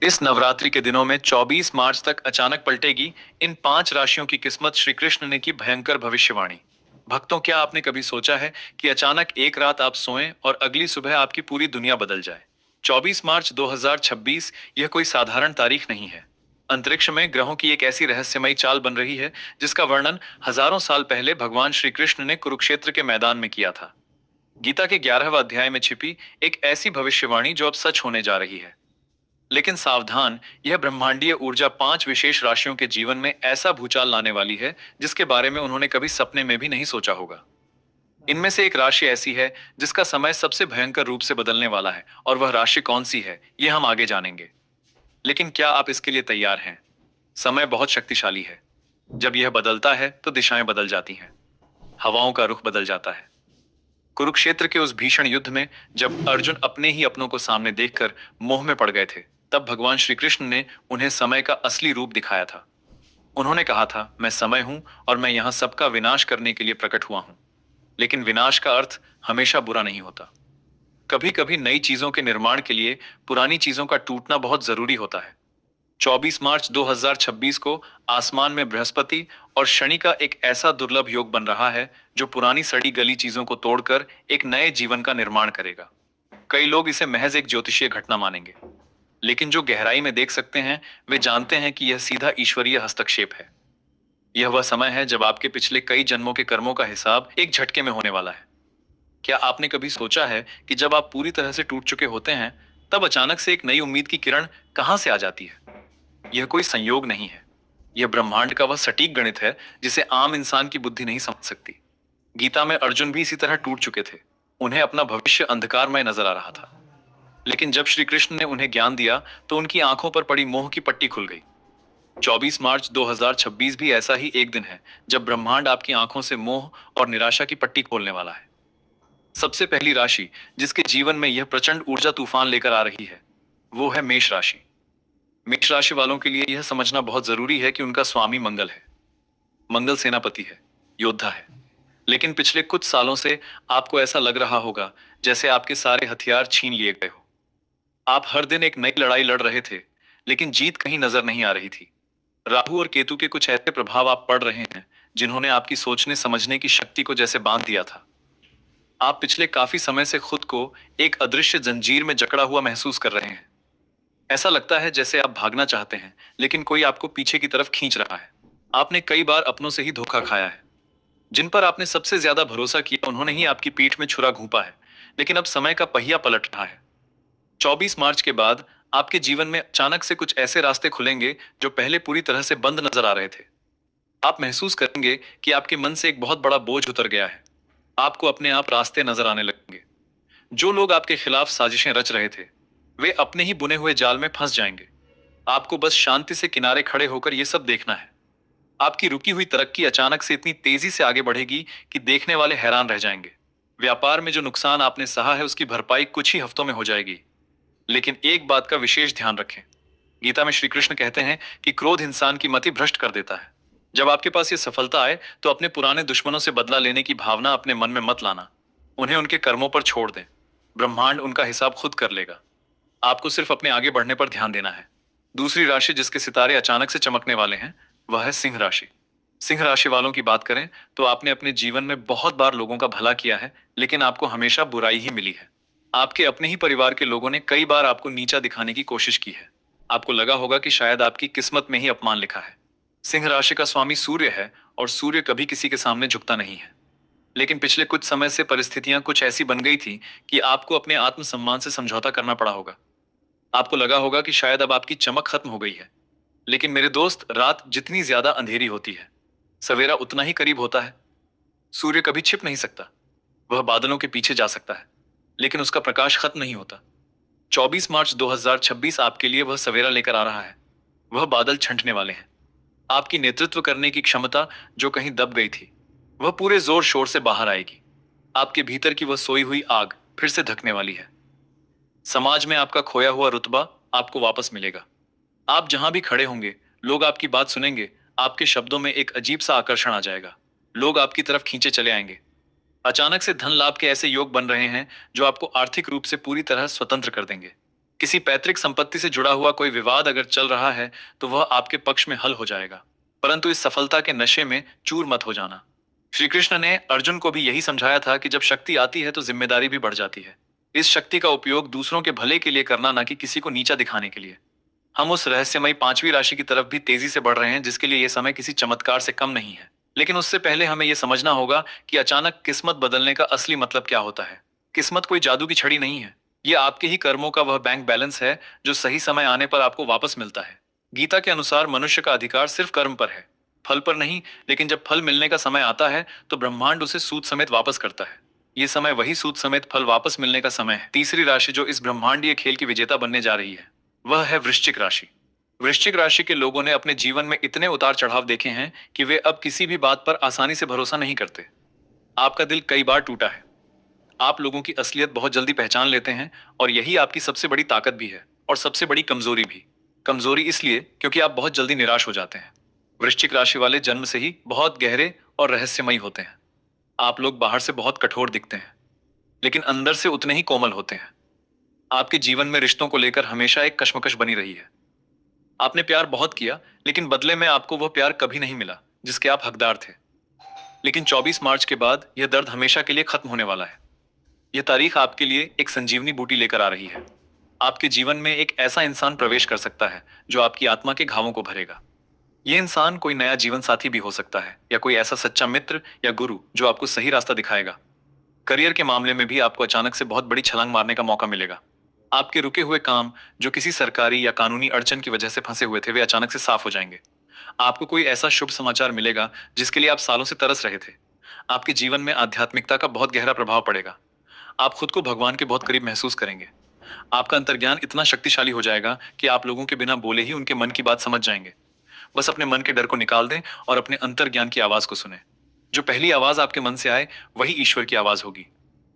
इस नवरात्रि के दिनों में 24 मार्च तक अचानक पलटेगी इन 5 राशियों की किस्मत। श्री कृष्ण ने की भयंकर भविष्यवाणी। भक्तों, क्या आपने कभी सोचा है कि अचानक एक रात आप सोएं और अगली सुबह आपकी पूरी दुनिया बदल जाए? 24 मार्च 2026 यह कोई साधारण तारीख नहीं है। अंतरिक्ष में ग्रहों की एक ऐसी रहस्यमयी चाल बन रही है जिसका वर्णन हजारों साल पहले भगवान श्री कृष्ण ने कुरुक्षेत्र के मैदान में किया था। गीता के 11वें अध्याय में छिपी एक ऐसी भविष्यवाणी जो अब सच होने जा रही है। लेकिन सावधान, यह ब्रह्मांडीय ऊर्जा 5 विशेष राशियों के जीवन में ऐसा भूचाल लाने वाली है जिसके बारे में उन्होंने कभी सपने में भी नहीं सोचा होगा। इनमें से एक राशि ऐसी है जिसका समय सबसे भयंकर रूप से बदलने वाला है, और वह राशि कौन सी है यह हम आगे जानेंगे। लेकिन क्या आप इसके लिए तैयार हैं? समय बहुत शक्तिशाली है। जब यह बदलता है तो दिशाएं बदल जाती हैं, हवाओं का रुख बदल जाता है। कुरुक्षेत्र के उस भीषण युद्ध में जब अर्जुन अपने ही अपनों को सामने देखकर मोह में पड़ गए थे, तब भगवान श्री कृष्ण ने उन्हें समय का असली रूप दिखाया था। उन्होंने कहा था, मैं समय हूं और मैं यहां सबका विनाश करने के लिए प्रकट हुआ हूं। लेकिन विनाश का अर्थ हमेशा बुरा नहीं होता। कभी कभी नई चीजों के निर्माण के लिए पुरानी चीजों का टूटना बहुत जरूरी होता है। 24 मार्च 2026 को आसमान में बृहस्पति और शनि का एक ऐसा दुर्लभ योग बन रहा है जो पुरानी सड़ी गली चीजों को तोड़कर एक नए जीवन का निर्माण करेगा। कई लोग इसे महज एक ज्योतिषीय घटना मानेंगे, लेकिन जो गहराई में देख सकते हैं वे जानते हैं कि यह सीधा ईश्वरीय हस्तक्षेप है। यह वह समय है जब आपके पिछले कई जन्मों के कर्मों का हिसाब एक झटके में होने वाला है। क्या आपने कभी सोचा है कि जब आप पूरी तरह से टूट चुके होते हैं, तब अचानक से एक नई उम्मीद की किरण कहां से आ जाती है? यह कोई संयोग नहीं है। यह ब्रह्मांड का वह सटीक गणित है जिसे आम इंसान की बुद्धि नहीं समझ सकती। गीता में अर्जुन भी इसी तरह टूट चुके थे। उन्हें अपना भविष्य अंधकारमय नजर आ रहा था। लेकिन जब श्री कृष्ण ने उन्हें ज्ञान दिया तो उनकी आंखों पर पड़ी मोह की पट्टी खुल गई। 24 मार्च 2026 भी ऐसा ही एक दिन है जब ब्रह्मांड आपकी आंखों से मोह और निराशा की पट्टी खोलने वाला है। सबसे पहली राशि जिसके जीवन में यह प्रचंड ऊर्जा तूफान लेकर आ रही है वो है मेष राशि। मेष राशि वालों के लिए यह समझना बहुत जरूरी है कि उनका स्वामी मंगल है। मंगल सेनापति है, योद्धा है। लेकिन पिछले कुछ सालों से आपको ऐसा लग रहा होगा जैसे आपके सारे हथियार छीन लिए गए हो। आप हर दिन एक नई लड़ाई लड़ रहे थे, लेकिन जीत कहीं नजर नहीं आ रही थी। राहु और केतु के कुछ ऐसे प्रभाव आप पढ़ रहे हैं जिन्होंने आपकी सोचने समझने की शक्ति को जैसे बांध दिया था। आप पिछले काफी समय से खुद को एक अदृश्य जंजीर में जकड़ा हुआ महसूस कर रहे हैं। ऐसा लगता है जैसे आप भागना चाहते हैं, लेकिन कोई आपको पीछे की तरफ खींच रहा है। आपने कई बार अपनों से ही धोखा खाया है। जिन पर आपने सबसे ज्यादा भरोसा किया उन्होंने ही आपकी पीठ में छुरा घूंपा है। लेकिन अब समय का पहिया पलट रहा है। 24 मार्च के बाद आपके जीवन में अचानक से कुछ ऐसे रास्ते खुलेंगे जो पहले पूरी तरह से बंद नजर आ रहे थे। आप महसूस करेंगे कि आपके मन से एक बहुत बड़ा बोझ उतर गया है। आपको अपने आप रास्ते नजर आने लगेंगे। जो लोग आपके खिलाफ साजिशें रच रहे थे वे अपने ही बुने हुए जाल में फंस जाएंगे। आपको बस शांति से किनारे खड़े होकर यह सब देखना है। आपकी रुकी हुई तरक्की अचानक से इतनी तेजी से आगे बढ़ेगी कि देखने वाले हैरान रह जाएंगे। व्यापार में जो नुकसान आपने सहा है उसकी भरपाई कुछ ही हफ्तों में हो जाएगी। लेकिन एक बात का विशेष ध्यान रखें। गीता में श्री कृष्ण कहते हैं कि क्रोध इंसान की मति भ्रष्ट कर देता है। जब आपके पास ये सफलता आए तो अपने पुराने दुश्मनों से बदला लेने की भावना अपने मन में मत लाना। उन्हें उनके कर्मों पर छोड़ दें। ब्रह्मांड उनका हिसाब खुद कर लेगा। आपको सिर्फ अपने आगे बढ़ने पर ध्यान देना है। दूसरी राशि जिसके सितारे अचानक से चमकने वाले हैं वह है सिंह राशि। सिंह राशि वालों की बात करें तो आपने अपने जीवन में बहुत बार लोगों का भला किया है, लेकिन आपको हमेशा बुराई ही मिली है। आपके अपने ही परिवार के लोगों ने कई बार आपको नीचा दिखाने की कोशिश की है। आपको लगा होगा कि शायद आपकी किस्मत में ही अपमान लिखा है। सिंह राशि का स्वामी सूर्य है और सूर्य कभी किसी के सामने झुकता नहीं है। लेकिन पिछले कुछ समय से परिस्थितियां कुछ ऐसी बन गई थी कि आपको अपने आत्मसम्मान से समझौता करना पड़ा होगा। आपको लगा होगा कि शायद अब आपकी चमक खत्म हो गई है। लेकिन मेरे दोस्त, रात जितनी ज्यादा अंधेरी होती है सवेरा उतना ही करीब होता है। सूर्य कभी छिप नहीं सकता। वह बादलों के पीछे जा सकता है, लेकिन उसका प्रकाश खत्म नहीं होता। 24 मार्च 2026 आपके लिए वह सवेरा लेकर आ रहा है। वह बादल छंटने वाले हैं। आपकी नेतृत्व करने की क्षमता जो कहीं दब गई थी वह पूरे जोर शोर से बाहर आएगी। आपके भीतर की वह सोई हुई आग फिर से धकने वाली है। समाज में आपका खोया हुआ रुतबा आपको वापस मिलेगा। आप जहां भी खड़े होंगे लोग आपकी बात सुनेंगे। आपके शब्दों में एक अजीब सा आकर्षण आ जाएगा। लोग आपकी तरफ खींचे चले आएंगे। अचानक से धन लाभ के ऐसे योग बन रहे हैं जो आपको आर्थिक रूप से पूरी तरह स्वतंत्र कर देंगे। किसी पैतृक संपत्ति से जुड़ा हुआ कोई विवाद अगर चल रहा है तो वह आपके पक्ष में हल हो जाएगा। परंतु इस सफलता के नशे में चूर मत हो जाना। श्री कृष्ण ने अर्जुन को भी यही समझाया था कि जब शक्ति आती है तो जिम्मेदारी भी बढ़ जाती है। इस शक्ति का उपयोग दूसरों के भले के लिए करना, ना कि किसी को नीचा दिखाने के लिए। हम उस रहस्यमयी पांचवी राशि की तरफ भी तेजी से बढ़ रहे हैं, जिसके लिए यह समय किसी चमत्कार से कम नहीं है। लेकिन उससे पहले हमें यह समझना होगा कि अचानक किस्मत बदलने का असली मतलब क्या होता है। किस्मत कोई जादू की छड़ी नहीं है। यह आपके ही कर्मों का वह बैंक बैलेंस है जो सही समय आने पर आपको वापस मिलता है। गीता के अनुसार मनुष्य का अधिकार सिर्फ कर्म पर है, फल पर नहीं। लेकिन जब फल मिलने का समय आता है तो ब्रह्मांड उसे सूद समेत वापस करता है। यह समय वही सूद समेत फल वापस मिलने का समय है। तीसरी राशि जो इस ब्रह्मांडीय खेल की विजेता बनने जा रही है वह है वृश्चिक राशि। वृश्चिक राशि के लोगों ने अपने जीवन में इतने उतार चढ़ाव देखे हैं कि वे अब किसी भी बात पर आसानी से भरोसा नहीं करते। आपका दिल कई बार टूटा है। आप लोगों की असलियत बहुत जल्दी पहचान लेते हैं और यही आपकी सबसे बड़ी ताकत भी है और सबसे बड़ी कमजोरी भी। कमजोरी इसलिए क्योंकि आप बहुत जल्दी निराश हो जाते हैं। वृश्चिक राशि वाले जन्म से ही बहुत गहरे और रहस्यमयी होते हैं। आप लोग बाहर से बहुत कठोर दिखते हैं लेकिन अंदर से उतने ही कोमल होते हैं। आपके जीवन में रिश्तों को लेकर हमेशा एक कश्मकश बनी रही है। आपने प्यार बहुत किया लेकिन बदले में आपको वह प्यार कभी नहीं मिला जिसके आप हकदार थे। लेकिन 24 मार्च के बाद यह दर्द हमेशा के लिए खत्म होने वाला है। यह तारीख आपके लिए एक संजीवनी बूटी लेकर आ रही है। आपके जीवन में एक ऐसा इंसान प्रवेश कर सकता है जो आपकी आत्मा के घावों को भरेगा। यह इंसान कोई नया जीवन साथी भी हो सकता है या कोई ऐसा सच्चा मित्र या गुरु जो आपको सही रास्ता दिखाएगा। करियर के मामले में भी आपको अचानक से बहुत बड़ी छलांग मारने का मौका मिलेगा। आपके रुके हुए काम जो किसी सरकारी या कानूनी अड़चन की वजह से फंसे हुए थे वे अचानक से साफ हो जाएंगे। आपको कोई ऐसा शुभ समाचार मिलेगा जिसके लिए आप सालों से तरस रहे थे। आपके जीवन में आध्यात्मिकता का बहुत गहरा प्रभाव पड़ेगा। आप खुद को भगवान के बहुत करीब महसूस करेंगे। आपका अंतर्ज्ञान इतना शक्तिशाली हो जाएगा कि आप लोगों के बिना बोले ही उनके मन की बात समझ जाएंगे। बस अपने मन के डर को निकाल दें और अपने अंतर्ज्ञान की आवाज को सुने। जो पहली आवाज आपके मन से आए वही ईश्वर की आवाज होगी।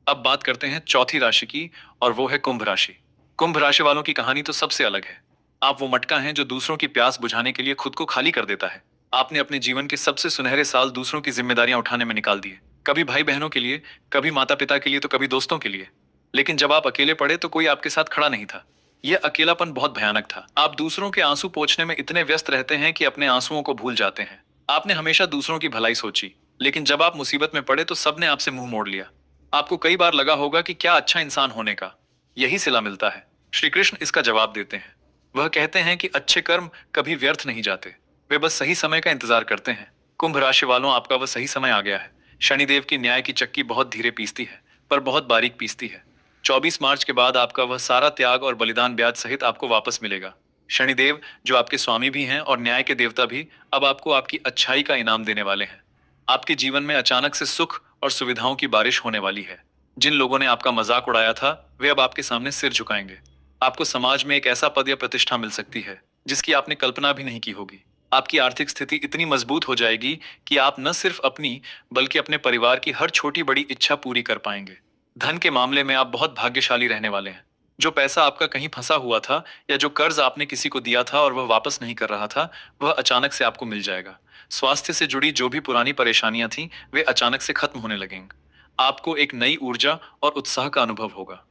अब बात करते हैं चौथी राशि की और वो है कुंभ राशि। कुंभ राशि वालों की कहानी तो सबसे अलग है। आप वो मटका हैं जो दूसरों की प्यास बुझाने के लिए खुद को खाली कर देता है। आपने अपने जीवन के सबसे सुनहरे साल दूसरों की जिम्मेदारियां उठाने में निकाल दिए, कभी भाई बहनों के लिए, कभी माता पिता के लिए तो कभी दोस्तों के लिए। लेकिन जब आप अकेले पड़े तो कोई आपके साथ खड़ा नहीं था। यह अकेलापन बहुत भयानक था। आप दूसरों के आंसू पोंछने में इतने व्यस्त रहते हैं कि अपने आंसुओं को भूल जाते हैं। आपने हमेशा दूसरों की भलाई सोची, लेकिन जब आप मुसीबत में पड़े तो सबने आपसे मुंह मोड़ लिया। आपको कई बार लगा होगा कि क्या अच्छा इंसान होने का यही सिला मिलता है। श्री कृष्ण इसका जवाब देते हैं। वह कहते हैं कि अच्छे कर्म कभी व्यर्थ नहीं जाते, वे बस सही समय का इंतजार करते हैं। कुंभ राशि वालों, आपका वह सही समय आ गया है। शनिदेव की न्याय की चक्की बहुत धीरे पीसती है पर बहुत बारीक पीसती है। 24 मार्च के बाद आपका वह सारा त्याग और बलिदान ब्याज सहित आपको वापस मिलेगा। शनिदेव जो आपके स्वामी भी हैं और न्याय के देवता भी, अब आपको आपकी अच्छाई का इनाम देने वाले हैं। आपके जीवन में अचानक से सुख और सुविधाओं की बारिश होने वाली है। जिन लोगों ने आपका मजाक उड़ाया था वे अब आपके सामने सिर झुकाएंगे। आपको समाज में एक ऐसा पद या प्रतिष्ठा मिल सकती है जिसकी आपने कल्पना भी नहीं की होगी। आपकी आर्थिक स्थिति इतनी मजबूत हो जाएगी कि आप न सिर्फ अपनी बल्कि अपने परिवार की हर छोटी बड़ी इच्छा पूरी कर पाएंगे। धन के मामले में आप बहुत भाग्यशाली रहने वाले हैं। जो पैसा आपका कहीं फंसा हुआ था या जो कर्ज आपने किसी को दिया था और वह वापस नहीं कर रहा था, वह अचानक से आपको मिल जाएगा। स्वास्थ्य से जुड़ी जो भी पुरानी परेशानियां थीं वे अचानक से खत्म होने लगेंगी। आपको एक नई ऊर्जा और उत्साह का अनुभव होगा।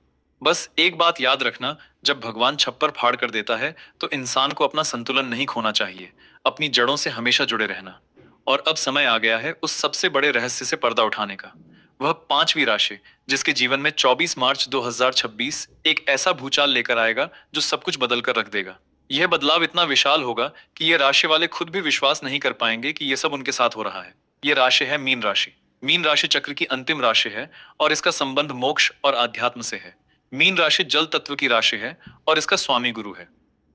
बस एक बात याद रखना, जब भगवान छप्पर फाड़ कर देता है तो इंसान को अपना संतुलन नहीं खोना चाहिए, अपनी जड़ों से हमेशा जुड़े रहना। और अब समय आ गया है उस सबसे बड़े रहस्य से पर्दा उठाने का। वह पांचवी राशि जिसके जीवन में 24 मार्च 2026 एक ऐसा भूचाल लेकर आएगा जो सब कुछ बदल कर रख देगा। यह बदलाव इतना विशाल होगा कि ये राशि वाले खुद भी विश्वास नहीं कर पाएंगे कि यह सब उनके साथ हो रहा है। यह राशि है मीन राशि। मीन राशि चक्र की अंतिम राशि है और इसका संबंध मोक्ष और आध्यात्म से है। मीन राशि जल तत्व की राशि है और इसका स्वामी गुरु है।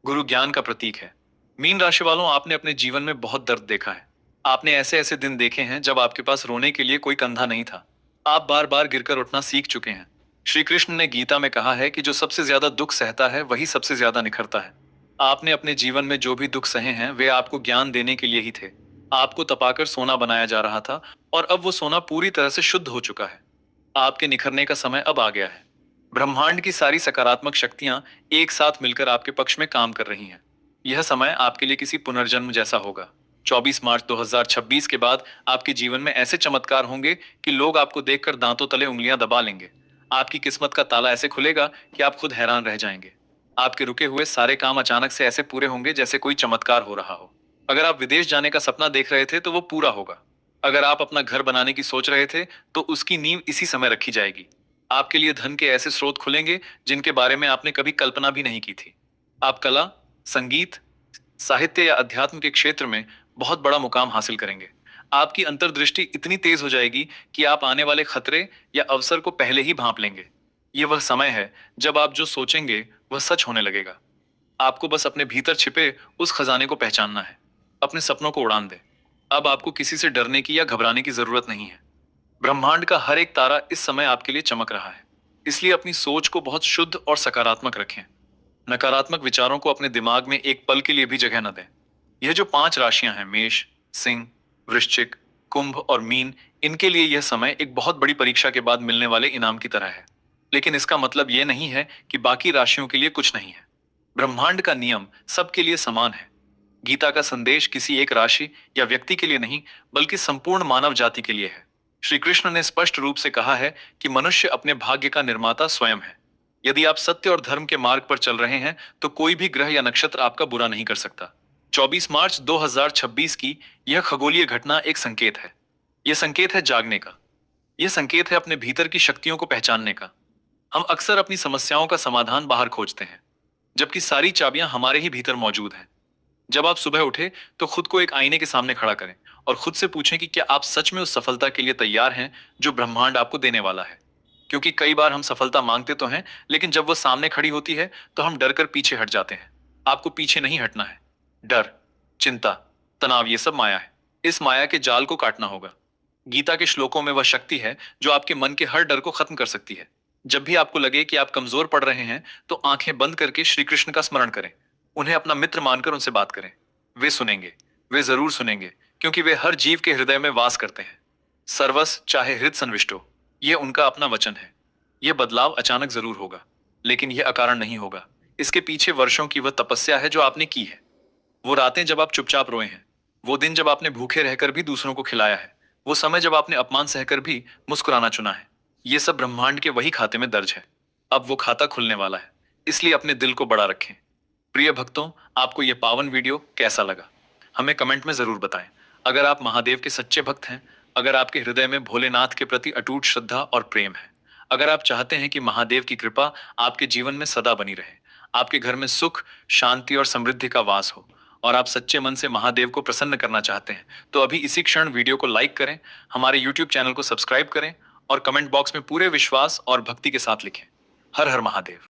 गुरु ज्ञान का प्रतीक है। मीन राशि वालों, आपने अपने जीवन में बहुत दर्द देखा है। आपने ऐसे ऐसे दिन देखे हैं जब आपके पास रोने के लिए कोई कंधा नहीं था। आप बार बार गिरकर उठना सीख चुके हैं। श्री कृष्ण ने गीता में कहा है कि जो सबसे ज्यादा दुख सहता है वही सबसे ज्यादा निखरता है। आपने अपने जीवन में जो भी दुख सहे हैं वे आपको ज्ञान देने के लिए ही थे। आपको तपाकर सोना बनाया जा रहा था और अब वो सोना पूरी तरह से शुद्ध हो चुका है। आपके निखरने का समय अब आ गया है। ब्रह्मांड की सारी सकारात्मक शक्तियां एक साथ मिलकर आपके पक्ष में काम कर रही हैं। यह समय आपके लिए किसी पुनर्जन्म जैसा होगा। 24 मार्च 2026 के बाद आपके जीवन में ऐसे चमत्कार होंगे कि लोग आपको देखकर दांतों तले उंगलियां दबा लेंगे। आपकी किस्मत का ताला ऐसे खुलेगा कि आप खुद हैरान रह जाएंगे। आपके रुके हुए सारे काम अचानक से ऐसे पूरे होंगे जैसे कोई चमत्कार हो रहा हो। अगर आप विदेश जाने का सपना देख रहे थे तो वो पूरा होगा। अगर आप अपना घर बनाने की सोच रहे थे तो उसकी नींव इसी समय रखी जाएगी। आपके लिए धन के ऐसे स्रोत खुलेंगे जिनके बारे में आपने कभी कल्पना भी नहीं की थी। आप कला, संगीत, साहित्य या अध्यात्म के क्षेत्र में बहुत बड़ा मुकाम हासिल करेंगे। आपकी अंतर्दृष्टि इतनी तेज हो जाएगी कि आप आने वाले खतरे या अवसर को पहले ही भांप लेंगे। ये वह समय है जब आप जो सोचेंगे वह सच होने लगेगा। आपको बस अपने भीतर छिपे उस खजाने को पहचानना है। अपने सपनों को उड़ान दें। अब आपको किसी से डरने की या घबराने की जरूरत नहीं है। ब्रह्मांड का हर एक तारा इस समय आपके लिए चमक रहा है। इसलिए अपनी सोच को बहुत शुद्ध और सकारात्मक रखें। नकारात्मक विचारों को अपने दिमाग में एक पल के लिए भी जगह न दें। यह जो 5 राशियां हैं, मेष, सिंह, वृश्चिक, कुंभ और मीन, इनके लिए यह समय एक बहुत बड़ी परीक्षा के बाद मिलने वाले इनाम की तरह है। लेकिन इसका मतलब यह नहीं है कि बाकी राशियों के लिए कुछ नहीं है। ब्रह्मांड का नियम सबके लिए समान है। गीता का संदेश किसी एक राशि या व्यक्ति के लिए नहीं, बल्कि संपूर्ण मानव जाति के लिए है। श्री कृष्ण ने स्पष्ट रूप से कहा है कि मनुष्य अपने भाग्य का निर्माता स्वयं है। यदि आप सत्य और धर्म के मार्ग पर चल रहे हैं तो कोई भी ग्रह या नक्षत्र आपका बुरा नहीं कर सकता। 24 मार्च 2026 की यह खगोलीय घटना एक संकेत है। यह संकेत है जागने का। यह संकेत है अपने भीतर की शक्तियों को पहचानने का। हम अक्सर अपनी समस्याओं का समाधान बाहर खोजते हैं, जबकि सारी चाबियां हमारे ही भीतर मौजूद हैं। जब आप सुबह उठे तो खुद को एक आईने के सामने खड़ा करें और खुद से पूछें कि क्या आप सच में उस सफलता के लिए तैयार हैं जो ब्रह्मांड आपको देने वाला है। क्योंकि कई बार हम सफलता मांगते तो हैं, लेकिन जब वो सामने खड़ी होती है तो हम डर कर पीछे हट जाते हैं। आपको पीछे नहीं हटना है। डर, चिंता, तनाव, ये सब माया है। इस माया के जाल को काटना होगा। गीता के श्लोकों में वह शक्ति है जो आपके मन के हर डर को खत्म कर सकती है। जब भी आपको लगे कि आप कमजोर पड़ रहे हैं तो आंखें बंद करके श्री कृष्ण का स्मरण करें। उन्हें अपना मित्र मानकर उनसे बात करें। वे सुनेंगे। वे जरूर सुनेंगे, क्योंकि वे हर जीव के हृदय में वास करते हैं। सर्वस चाहे हृदय संविष्टो, यह उनका अपना वचन है। यह बदलाव अचानक जरूर होगा, लेकिन यह अकारण नहीं होगा। इसके पीछे वर्षों की वह तपस्या है जो आपने की है। वो रातें जब आप चुपचाप रोए हैं, वो दिन जब आपने भूखे रहकर भी दूसरों को खिलाया है, वो समय जब आपने अपमान सहकर भी मुस्कुराना चुना है। ये सब ब्रह्मांड के वही खाते में दर्ज है। अब वो खाता खुलने वाला है, इसलिए अपने दिल को बड़ा रखें। प्रिय भक्तों, आपको यह पावन वीडियो कैसा लगा हमें कमेंट में जरूर बताएं। अगर आप महादेव के सच्चे भक्त हैं, अगर आपके हृदय में भोलेनाथ के प्रति अटूट श्रद्धा और प्रेम है, अगर आप चाहते हैं कि महादेव की कृपा आपके जीवन में सदा बनी रहे, आपके घर में सुख, शांति और समृद्धि का वास हो, और आप सच्चे मन से महादेव को प्रसन्न करना चाहते हैं, तो अभी इसी क्षण वीडियो को लाइक करें, हमारे यूट्यूब चैनल को सब्सक्राइब करें और कमेंट बॉक्स में पूरे विश्वास और भक्ति के साथ लिखें, हर हर महादेव।